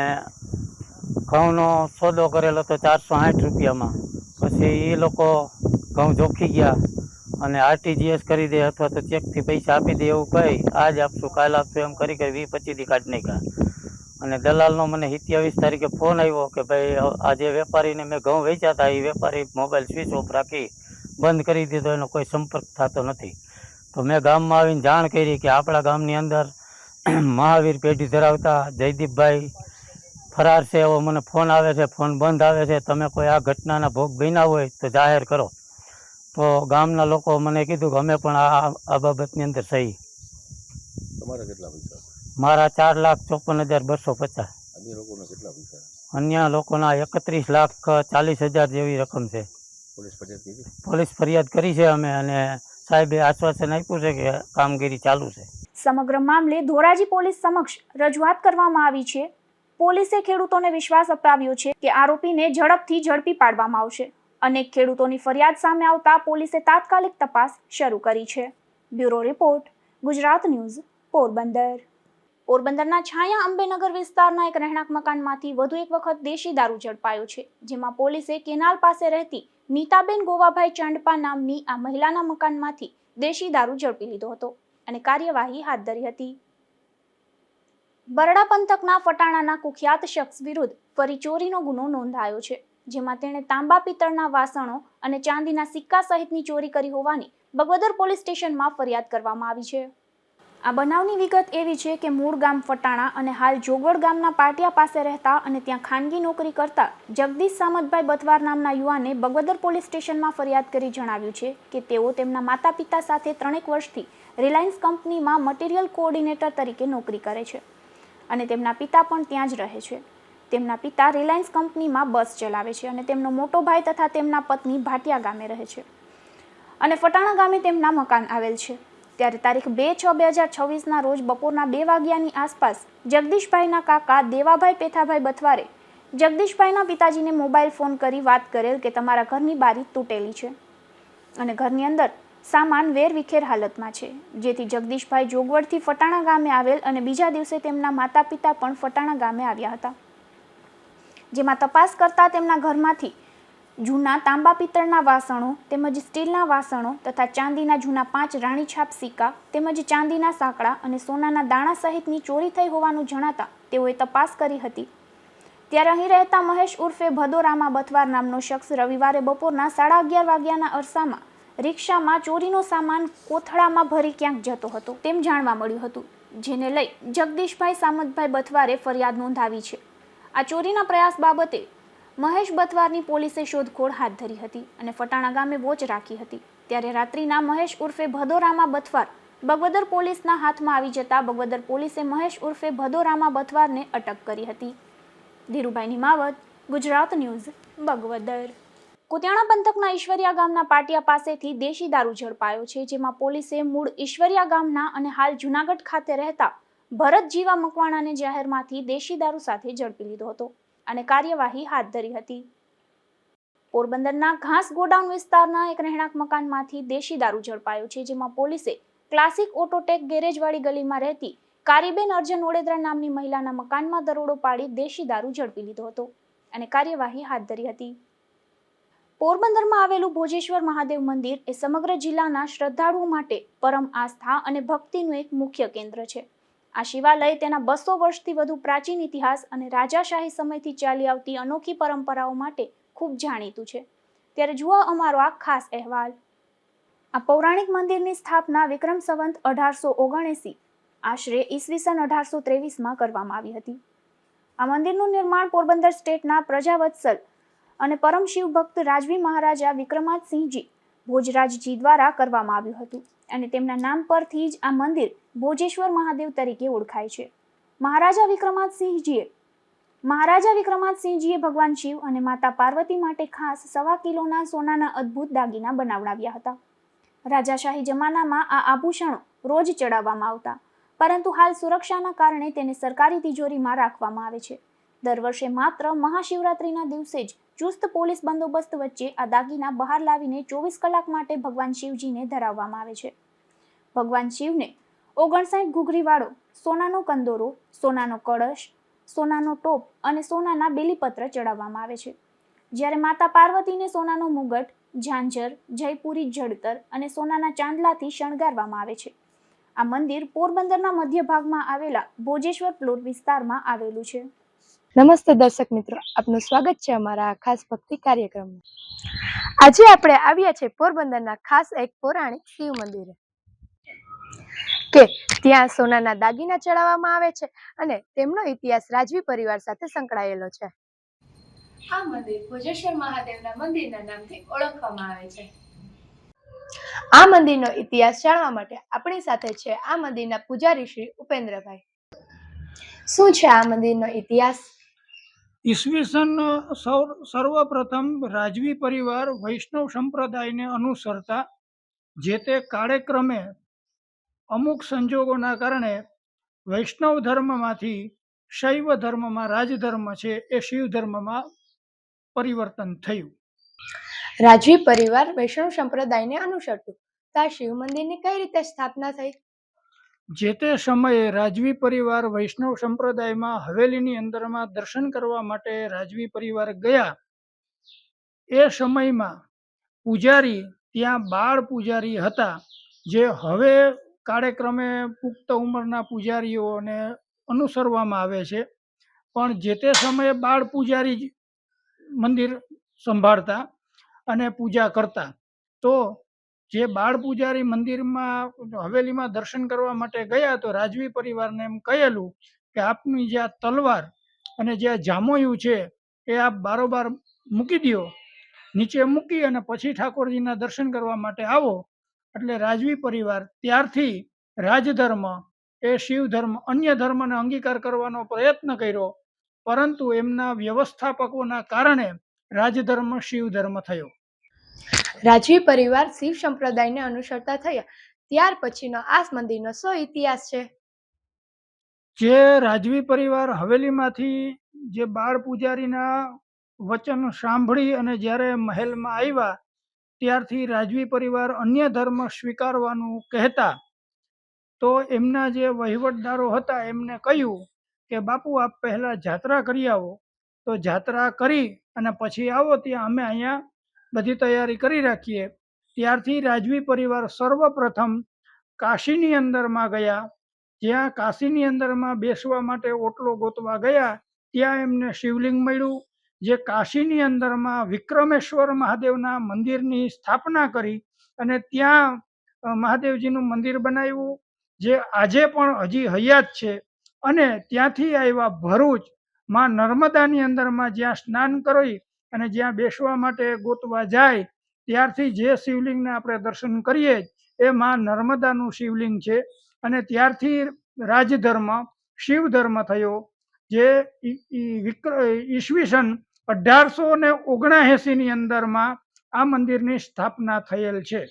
ઘઉંનો સોદો કરેલો હતો 460 રૂપિયામાં. પછી એ લોકો ઘઉં જોખી ગયા અને આરટીજીએસ કરી દે અથવા તો ચેકથી પૈસા આપી દે એવું કહી, આજ આપશું કાલ આપશું એમ કરી 20-25 દી કાઢી નાખ્યા. અને દલાલનો મને 27 તારીખે ફોન આવ્યો કે ભાઈ આ જે વેપારીને મેં ઘઉં વેચ્યા હતા એ વેપારી મોબાઈલ સ્વિચ ઓફ રાખી બંધ કરી દીધો, એનો કોઈ સંપર્ક થતો નથી. તો મેં ગામમાં આવીને જાણ કરી કે આપણા ગામની અંદર મહાવીર પેઢી ધરાવતા જયદીપભાઈ ફરાર છે, એવો મને ફોન આવે છે, ફોન બંધ આવે છે. તમે કોઈ આ ઘટનાના ભોગ બન્યા હોય તો જાહેર કરો. તો ગામના લોકો મને કીધું કે અમે પણ આ બાબતની અંદર સહી. તમારા કેટલા પૈસા? મારા 4,54,250. અન્ય લોકોના કેટલા પૈસા? અન્ય લોકોના 31,40,000 જેવી રકમ છે. પોલીસ ફરિયાદ કરી? પોલીસ ફરિયાદ કરી છે અમે, અને સાહેબે આશ્વાસન આપ્યું છે કે કામગીરી ચાલુ છે. સમગ્ર મામલે ધોરાજી પોલીસ સમક્ષ રજૂઆત કરવામાં આવી છે. પોલીસે ખેડૂતોને વિશ્વાસ અપાવ્યો છે કે આરોપીને ઝડપથી ઝડપી પાડવામાં આવશે. અનેક ખેડૂતોની ફરિયાદ સામે આવતા પોલીસે તાત્કાલિક તપાસ શરૂ કરી છે. Bureau report, Gujarat news, Porbandar. પોરબંદરના છાયા અંબેનગર વિસ્તારના એક રહેણાંક મકાનમાંથી વધુ એક વખત દેશી દારૂ ઝડપાયો છે, જેમાં પોલીસે કેનાલ પાસે રહેતી નીતાબેન ગોવાભાઈ ચાંડપા નામની આ મહિલાના મકાનમાંથી દેશી દારૂ ઝડપી લીધો હતો અને કાર્યવાહી હાથ ધરી હતી. બરડા પંથકના ફટાણાના કુખ્યાત શખ્સ વિરુદ્ધ ફરી ચોરીનો ગુનો નોંધાયો છે, જેમાં તેણે તાંબા પિત્તળના વાસણો અને ચાંદીના સિક્કા સહિતની ચોરી કરી હોવાની બગવદર પોલીસ સ્ટેશનમાં ફરિયાદ કરવામાં આવી છે. આ બનાવની વિગત એવી છે કે મૂળ ગામ ફટાણા અને હાલ જોગવડ ગામના પાટિયા પાસે રહેતા અને ત્યાં ખાનગી નોકરી કરતા જગદીશ સામતભાઈ બથવાર નામના યુવાને બગવદર પોલીસ સ્ટેશનમાં ફરિયાદ કરી જણાવ્યું છે કે તેઓ તેમના માતા પિતા સાથે 3 વર્ષથી રિલાયન્સ કંપનીમાં મટીરિયલ કોઓર્ડિનેટર તરીકે નોકરી કરે છે અને તેમના પિતા પણ ત્યાં જ રહે છે. તેમના પિતા રિલાયન્સ કંપનીમાં બસ ચલાવે છે અને તેમનો મોટો ભાઈ તથા તેમના પત્ની ભાટિયા ગામે રહે છે અને ફટાણા ગામે તેમના મકાન આવેલ છે. ત્યારે તારીખ 2/6/2026ના રોજ બપોરના 2 વાગ્યાની આસપાસ જગદીશભાઈના કાકા દેવાભાઈ પેથાભાઈ બથવારે જગદીશભાઈના પિતાજીને મોબાઈલ ફોન કરી વાત કરેલ કે તમારા ઘરની બારી તૂટેલી છે અને ઘરની અંદર સામાન વેરવિખેર હાલતમાં છે, જેથી જગદીશભાઈ જોગવડથી ફટાણા ગામે આવેલ અને બીજા દિવસે તેમના માતા પિતા પણ ફટાણા ગામે આવ્યા હતા, જેમાં તપાસ કરતા તેમના ઘરમાંથી જૂના તાંબા પિત્તળના વાસણો તેમજ સ્ટીલના વાસણો તથા ચાંદીના જૂના 5 રાણીછાપ સિક્કા તેમજ ચાંદીના સાંકડા અને સોનાના દાણા સહિતની ચોરી થઈ હોવાનું જણાતા તેઓએ તપાસ કરી હતી. ત્યારે અહીં રહેતા મહેશ ઉર્ફે ભદોરામા બથવાર નામનો શખ્સ રવિવારે બપોરના 11:30 વાગ્યાના અરસામાં રિક્ષામાં ચોરીનો સામાન કોથળામાં ભરી ક્યાંક જતો હતો તેમ જાણવા મળ્યું હતું, જેને લઈ જગદીશભાઈ સામતભાઈ બથવારે ફરિયાદ નોંધાવી છે. આ ચોરીના પ્રયાસ બાબતે મહેશ બથવારની પોલીસે શોધખોળ હાથ ધરી હતી અને ફટાણા ગામે વોચ રાખી હતી. ત્યારે રાત્રિના મહેશ ઉર્ફે ભદોરામા બથવાર બગવદર પોલીસના હાથમાં આવી જતા બગવદર પોલીસે મહેશ ઉર્ફે ભદોરામા બથવારને અટક કરી હતી. ધીરુભાઈ નિમાવત, ગુજરાત ન્યૂઝ, બગવદર. કુતિયાણા પંથકના ઈશ્વરિયા ગામના પાટિયા પાસેથી દેશી દારૂ ઝડપાયો છે, જેમાં પોલીસે મૂળ ઈશ્વરિયા ગામના અને હાલ જૂનાગઢ ખાતે રહેતા ભરત જીવા મકવાણાને જાહેરમાંથી દેશી દારૂ સાથે ઝડપી લીધો હતો અને કાર્યવાહી હાથ ધરી હતી. પોરબંદરના ઘાસ ગોડાઉન વિસ્તારના એક રહેણાંક મકાનમાંથી દેશી દારૂ ઝડપાયો છે, જેમાં પોલીસે ક્લાસિક ઓટોટેક ગેરેજવાળી ગલીમાં રહેતી કારીબેન અર્જન ઓડેદરા નામની મહિલાના મકાનમાં દરોડો પાડી દેશી દારૂ ઝડપી લીધો હતો અને કાર્યવાહી હાથ ધરી હતી. પોરબંદરમાં આવેલું ભોજેશ્વર મહાદેવ મંદિર એ સમગ્ર જિલ્લાના શ્રદ્ધાળુઓ માટે પરમ આસ્થા અને ભક્તિનું એક મુખ્ય કેન્દ્ર છે. આ શિવાલય તેના 200 વર્ષથી વધુ પ્રાચીન ઇતિહાસ અને રાજાશાહી સમયથી ચાલી આવતી અનોખી પરંપરાઓ માટે ખૂબ જાણીતું છે. ત્યારે જુઓ અમારો આ ખાસ અહેવાલ. આ પૌરાણિક મંદિરની સ્થાપના વિક્રમ સંવત 1879 આશરે ઈસવીસન 1823માં કરવામાં આવી હતી. આ મંદિરનું નિર્માણ પોરબંદર સ્ટેટના પ્રજાવત્સલ અને પરમ શિવ ભક્ત રાજવી મહારાજા વિક્રમાદસિંહજી ભોજરાજજી દ્વારા કરવામાં આવ્યું હતું અને તેમના નામ પરથી જ આ મંદિર ભોજેશ્વર મહાદેવ તરીકે ઓળખાય છે. મહારાજા વિક્રમાદસિંહજીએ ભગવાન શિવ અને માતા પાર્વતી માટે ખાસ 1.25 કિલોના સોનાના અદ્ભુત દાગીના બનાવડાવ્યા હતા. રાજાશાહી જમાનામાં આ આભૂષણો રોજ ચડાવવામાં આવતા, પરંતુ હાલ સુરક્ષાના કારણે તેને સરકારી તિજોરીમાં રાખવામાં આવે છે. દર વર્ષે માત્ર મહાશિવરાત્રિના દિવસે જ ચુસ્ત પોલીસ બંદોબસ્ત વચ્ચે આ દાગીના બહાર લાવીને 24 કલાક માટે ભગવાન શિવજીને ધરાવવામાં આવે છે. ભગવાન શિવને 59 ઘૂઘરીવાળો સોનાનો કંદોરો, સોનાનો કળશ, સોનાનો ટોપ અને સોનાના બેલીપત્ર ચડાવવામાં આવે છે. જ્યારે માતા પાર્વતીને સોનાનો મુગટ, ઝાંઝર, જયપુરી જડતર અને સોનાના ચાંદલાથી શણગારવામાં આવે છે. આ મંદિર પોરબંદરના મધ્ય ભાગમાં આવેલા ભોજેશ્વર પ્લોટ વિસ્તારમાં આવેલું છે. નમસ્તે દર્શક મિત્રો, આપનું સ્વાગત છે અમારા આ ખાસ ભક્તિ કાર્યક્રમમાં. આજે આપણે આવ્યા છે પોરબંદરના ખાસ એક પૌરાણિક શિવ મંદિરે કે ત્યાં સોનાના દાગીના ચડાવવામાં આવે છે અને તેમનો ઇતિહાસ રાજવી પરિવાર સાથે સંકળાયેલો છે. આ મંદિર ભોજેશ્વર મહાદેવના મંદિરના નામથી ઓળખવામાં આવે છે. આ મંદિરનો ઇતિહાસ જાણવા માટે આપણી સાથે છે આ મંદિરના પૂજારી શ્રી ઉપેન્દ્રભાઈ. શું છે આ મંદિરનો ઇતિહાસ? ઈસવીસન સર્વપ્રથમ રાજવી પરિવાર વૈષ્ણવ સંપ્રદાયને અનુસરતા જે તે કાળક્રમે અમુક સંજોગોના કારણે વૈષ્ણવ ધર્મમાંથી શૈવ ધર્મમાં રાજધર્મ છે એ શિવ ધર્મમાં પરિવર્તન થયું. રાજવી પરિવાર વૈષ્ણવ સંપ્રદાયને અનુસરતું, તો આ શિવ મંદિરની કઈ રીતે સ્થાપના થઈ? જે તે સમયે રાજવી પરિવાર વૈષ્ણવ સંપ્રદાયમાં હવેલીની અંદરમાં દર્શન કરવા માટે રાજવી પરિવાર ગયા. એ સમયમાં પૂજારી ત્યાં બાળ પૂજારી હતા, જે હવે કાળક્રમે પુખ્ત ઉંમરના પૂજારીઓને અનુસરવામાં આવે છે, પણ જે તે સમયે બાળ પૂજારી જ મંદિર સંભાળતા અને પૂજા કરતા. તો જે બાળ પૂજારી મંદિરમાં હવેલીમાં દર્શન કરવા માટે ગયા તો રાજવી પરિવારને એમ કહેલું કે આપની જે આ તલવાર અને જે આ જામોયું છે એ આપ બારોબાર મૂકી દો, નીચે મૂકી અને પછી ઠાકોરજીના દર્શન કરવા માટે આવો. એટલે રાજવી પરિવાર ત્યારથી રાજધર્મ એ શિવ ધર્મ અન્ય ધર્મને અંગીકાર કરવાનો પ્રયત્ન કર્યો, પરંતુ એમના વ્યવસ્થાપકોના કારણે રાજધર્મ શિવ ધર્મ થયો. રાજવી પરિવાર શિવ સંપ્રદાયને અનુસરતા થયા ત્યાર પછીનો આ મંદિરનો શું ઇતિહાસ છે? જે રાજવી પરિવાર હવેલીમાંથી જે બાળ પૂજારીના વચન સાંભળી અને જ્યારે મહેલમાં આવ્યા ત્યારથી રાજવી પરિવાર અન્ય ધર્મ સ્વીકારવાનું કહેતા. તો એમના જે વહીવટદારો હતા એમને કહ્યું કે બાપુ આપ પહેલા જાત્રા કરી આવો, તો જાત્રા કરી અને પછી આવો, ત્યાં અમે અહીંયા બધી તૈયારી કરી રાખીએ. ત્યારથી રાજવી પરિવાર સર્વપ્રથમ કાશીની અંદરમાં ગયા. જ્યાં કાશીની અંદરમાં બેસવા માટે ઓટલો ગોતવા ગયા, ત્યાં એમને શિવલિંગ મળ્યું, જે કાશીની અંદરમાં વિક્રમેશ્વર મહાદેવના મંદિરની સ્થાપના કરી અને ત્યાં મહાદેવજીનું મંદિર બનાવ્યું, જે આજે પણ હજી હયાત છે. અને ત્યાંથી આવ્યા ભરૂચ માં નર્મદાની અંદરમાં જ્યાં સ્નાન કરી અને જ્યાં બેસવા માટે ગોતવા જાય, ત્યારથી જે શિવલિંગને આપણે દર્શન કરીએ એ માં નર્મદાનું શિવલિંગ છે. અને ત્યારથી રાજધર્મ શિવ ધર્મ થયો, જે ઈસવીસન 1879ની અંદરમાં આ મંદિરની સ્થાપના થયેલ છે.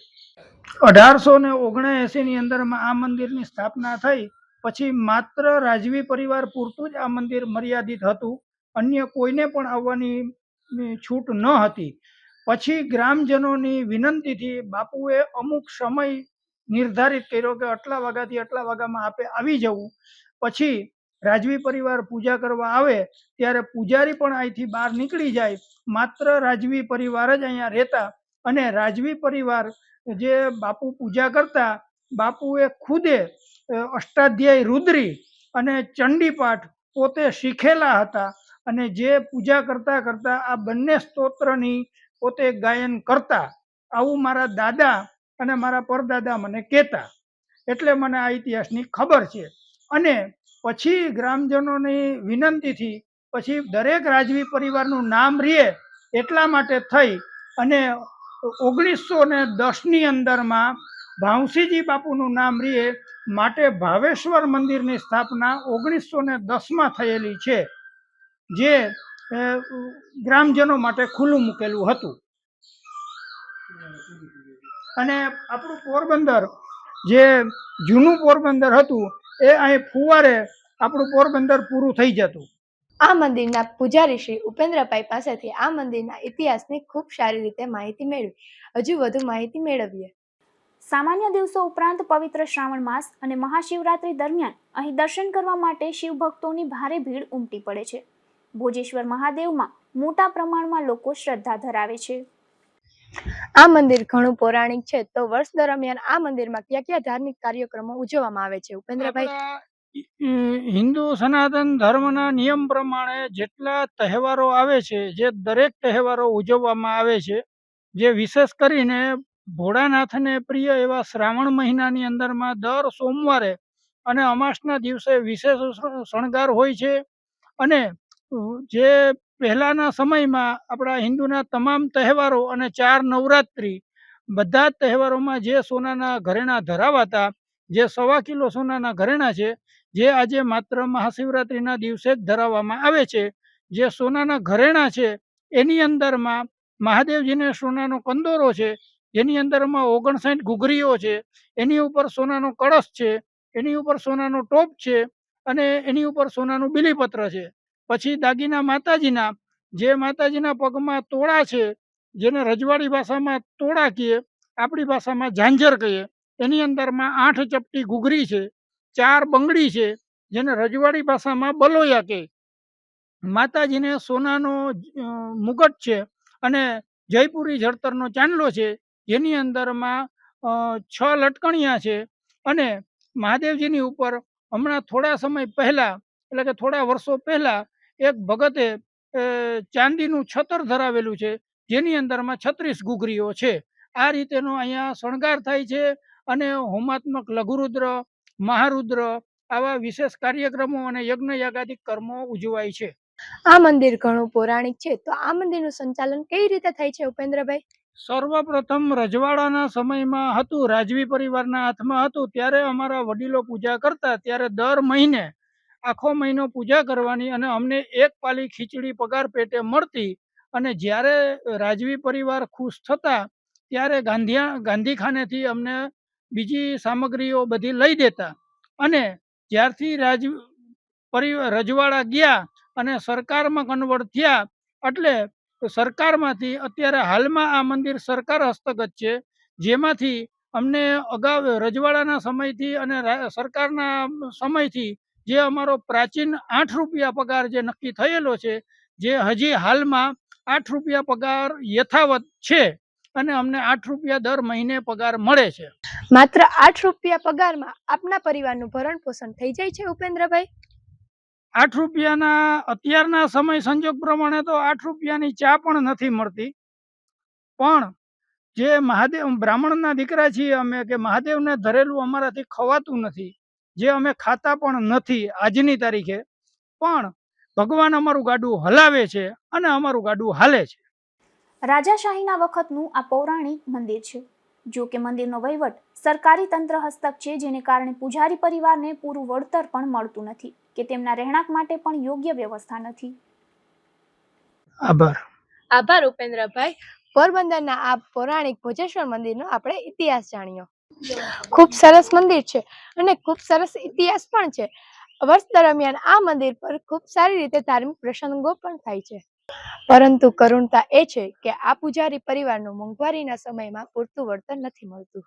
1879ની અંદરમાં આ મંદિરની સ્થાપના થઈ. પછી માત્ર રાજવી પરિવાર પૂરતું જ આ મંદિર મર્યાદિત હતું, અન્ય કોઈને પણ આવવાની છૂટ ન હતી. પછી ગ્રામજનોની વિનંતીથી બાપુએ અમુક સમય નિર્ધારિત કર્યો કે આટલા વાગ્યાથી આટલા વાગ્યામાં આપે આવી જવું. પછી રાજવી પરિવાર પૂજા કરવા આવે ત્યારે પૂજારી પણ અહીંથી બહાર નીકળી જાય, માત્ર રાજવી પરિવાર જ અહીંયા રહેતા. અને રાજવી પરિવાર જે બાપુ પૂજા કરતા, બાપુએ ખુદે અષ્ટાધ્યાયી રુદ્રી અને ચંડીપાઠ પોતે શીખેલા હતા. અને જે પૂજા કરતા કરતા આ બંને સ્તોત્રની પોતે ગાયન કરતા. આવું મારા દાદા અને મારા પરદાદા મને કહેતા, એટલે મને આ ઇતિહાસની ખબર છે. અને પછી ગ્રામજનોની વિનંતીથી પછી દરેક રાજવી પરિવારનું નામ રહે એટલા માટે થઈ અને 1910ની અંદરમાં ભાવસીજી બાપુનું નામ રહે માટે ભાવેશ્વર મંદિરની સ્થાપના 1910માં થયેલી છે, જે ગ્રામજનો માટે ખુલ્લું મૂકેલું હતું. અને આપણું પોરબંદર જે જૂનું પોરબંદર હતું એ અહીં ફુવારે આપણું પોરબંદર પૂરું થઈ જતું. આ મંદિરના પૂજારી શ્રી ઉપેન્દ્રભાઈ પાસેથી આ મંદિરના ઇતિહાસની ખૂબ સારી રીતે માહિતી મેળવી. હજુ વધુ માહિતી મેળવીએ. સામાન્ય દિવસો ઉપરાંત પવિત્ર શ્રાવણ માસ અને મહાશિવરાત્રી દરમિયાન અહીં દર્શન કરવા માટે શિવ ભક્તોની ભારે ભીડ ઉમટી પડે છે. ભોજેશ્વર મહાદેવમાં મોટા પ્રમાણમાં લોકો શ્રદ્ધા ધરાવે છે. આ મંદિર ઘણું પૌરાણિક છે, તો વર્ષ દરમિયાન આ મંદિરમાં કયા કયા ધાર્મિક કાર્યક્રમો ઉજવવામાં આવે છે ઉપેન્દ્રભાઈ? હિન્દુ સનાતન ધર્મના નિયમ પ્રમાણે જેટલા તહેવારો આવે છે, જે દરેક તહેવારો ઉજવવામાં આવે છે, જે વિશેષ કરીને ભોળાનાથને પ્રિય એવા શ્રાવણ મહિનાની અંદરમાં દર સોમવારે અને અમાસના દિવસે વિશેષ શણગાર હોય છે. અને જે પહેલાના સમયમાં આપણા હિન્દુના તમામ તહેવારો અને 4 નવરાત્રિ બધા જ તહેવારોમાં જે સોનાના ઘરેણાં ધરાવાતા, જે 1.25 કિલો સોનાના ઘરેણાં છે, જે આજે માત્ર મહાશિવરાત્રિના દિવસે જ ધરાવવામાં આવે છે. જે સોનાના ઘરેણાં છે એની અંદરમાં મહાદેવજીને સોનાનો કંદોરો છે, જેની અંદરમાં 59 ઘૂઘરીઓ છે, એની ઉપર સોનાનો કળશ છે, એની ઉપર સોનાનો ટોપ છે અને એની ઉપર સોનાનું બીલીપત્ર છે. પછી દાગીના માતાજીના, જે માતાજીના પગમાં તોળા છે, જેને રજવાડી ભાષામાં તોળા કહીએ, આપણી ભાષામાં ઝાંઝર કહીએ, એની અંદરમાં 8 ચપટી ઘૂઘરી છે, 4 બંગડી છે, જેને રજવાડી ભાષામાં બલોયા કહે. માતાજીને સોનાનો મુગટ છે અને જયપુરી જળતરનો ચાંદલો છે, જેની અંદરમાં 6 લટકણિયા છે. અને મહાદેવજીની ઉપર હમણાં થોડા સમય પહેલા, એટલે કે થોડા વર્ષો પહેલા, એક ભગતે ચાંદીનું છત્ર ધરાવેલું છે, જેની અંદરમાં 36 ઘૂઘરીઓ છે. આ રીતેનો અહીંયા શણગાર થાય છે અને હોમાત્મક લઘુરુદ્ર, મહારુદ્ર આવા વિશેષ કાર્યક્રમો અને યજ્ઞ યાગાદિક કર્મો ઉજવાય છે. આ મંદિર ઘણું પૌરાણિક છે, તો આ મંદિરનું સંચાલન કઈ રીતે થાય છે ઉપેન્દ્રભાઈ? સર્વપ્રથમ રજવાડાના સમયમાં હતું, રાજવી પરિવારના હાથમાં હતું, ત્યારે અમારા વડીલો પૂજા કરતા, ત્યારે દર મહિને આખો મહિનો પૂજા કરવાની અને અમને એક પાલી ખીચડી પગાર પેટે મળતી. અને જ્યારે રાજવી પરિવાર ખુશ થતા ત્યારે ગાંધીખાનેથી અમને બીજી સામગ્રીઓ બધી લઈ દેતા. અને જ્યારથી રજવાડા ગયા અને સરકારમાં કન્વર્ટ થયા, એટલે સરકારમાંથી અત્યારે હાલમાં આ મંદિર સરકાર હસ્તગત છે, જેમાંથી અમને અગાઉ રજવાડાના સમયથી અને સરકારના સમયથી જે અમારો પ્રાચીન 8 રૂપિયા પગાર જે નક્કી થયેલો છે, જે હજી હાલમાં 8 રૂપિયા પગાર યથાવત છે અને અમને 8 રૂપિયા દર મહિને પગાર મળે છે. માત્ર 8 રૂપિયા પગારમાં આપના પરિવારનું ભરણ પોષણ થઈ જાય છે ઉપેન્દ્રભાઈ? 8 રૂપિયાના અત્યારના સમય સંજોગ પ્રમાણે તો 8 રૂપિયાની ચા પણ નથી મળતી. પણ જે મહાદેવ બ્રાહ્મણના દીકરા છીએ અમે, કે મહાદેવને ધરેલું અમારાથી ખવાતું નથી, જે અમે ખાતા પણ નથી આજની તારીખે, પણ ભગવાન અમારું ગાડું હલાવે છે અને અમારું ગાડું હાલે છે. રાજાશાહીના વખતનું આ પૌરાણિક મંદિર છે. જો કે મંદિરનો વહીવટ સરકારી તંત્ર હસ્તક છે, જેને કારણે પૂજારી પરિવારને પૂરું વળતર પણ મળતું નથી કે તેમના રહેણાંક માટે પણ યોગ્ય વ્યવસ્થા નથી. આભાર ઉપેન્દ્રભાઈ. પોરબંદરના આ પૌરાણિક ભોજેશ્વર મંદિરનો આપણે ઇતિહાસ જાણ્યો. ખૂબ સરસ મંદિર છે અને ખૂબ સરસ ઇતિહાસ પણ છે. વર્ષ દરમિયાન આ મંદિર પર ખૂબ સારી રીતે ધાર્મિક પ્રસંગો પણ થાય છે. પરંતુ કરુણતા એ છે કે આ પૂજારી પરિવારનું મોંઘવારીના સમયમાં પૂરતું વળતર નથી મળતું.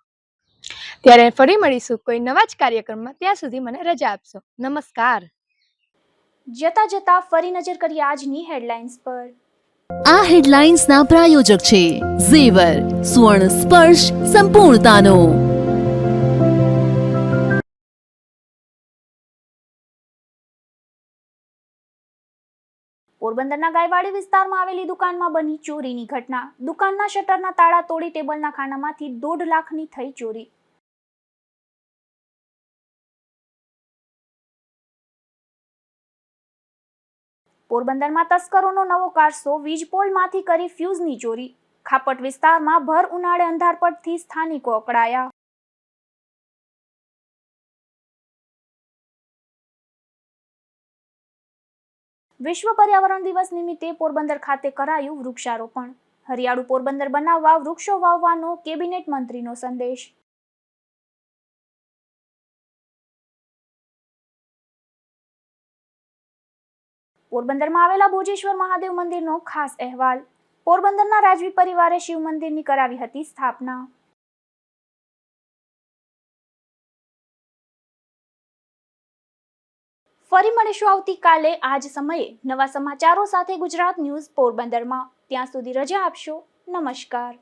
ત્યારે ફરી મળીશું કોઈ નવા જ કાર્યક્રમમાં. ત્યાં સુધી મને રજા આપશો. નમસ્કાર. જતા જતા ફરી નજર કરીએ આજની હેડલાઇન્સ પર. આ હેડલાઇન્સના પ્રાયોજક છે ઝેવર, સુવર્ણ સ્પર્શ સંપૂર્ણતાનો. પોરબંદરના ગાયવાડી વિસ્તારમાં આવેલી દુકાનમાં બની ચોરીની ઘટના. દુકાનના શટરના તાળા તોડી ટેબલના ખાનામાંથી 1.5 લાખની થઈ ચોરી. પોરબંદરમાં તસ્કરોનો નવો કારસો. વીજપોલમાંથી કરી ફ્યુઝની ચોરી. ખાપટ વિસ્તારમાં ભર ઉનાળે અંધારપટથી સ્થાનિકો અકળાયા. વિશ્વ પર્યાવરણ દિવસ નિમિત્તે પોરબંદર ખાતે કરાયું વૃક્ષારોપણ. હરિયાળું પોરબંદર બનાવવા વૃક્ષો વાવવાનો કેબિનેટ મંત્રીનો સંદેશ. પોરબંદરમાં આવેલા ભોજેશ્વર મહાદેવ મંદિરનો ખાસ અહેવાલ. પોરબંદરના રાજવી પરિવારે શિવ મંદિરની કરાવી હતી સ્થાપના. ફરી મળીશું આવતીકાલે આ જ સમયે નવા સમાચારો સાથે ગુજરાત ન્યૂઝ પોરબંદરમાં. ત્યાં સુધી રજા આપશો. નમસ્કાર.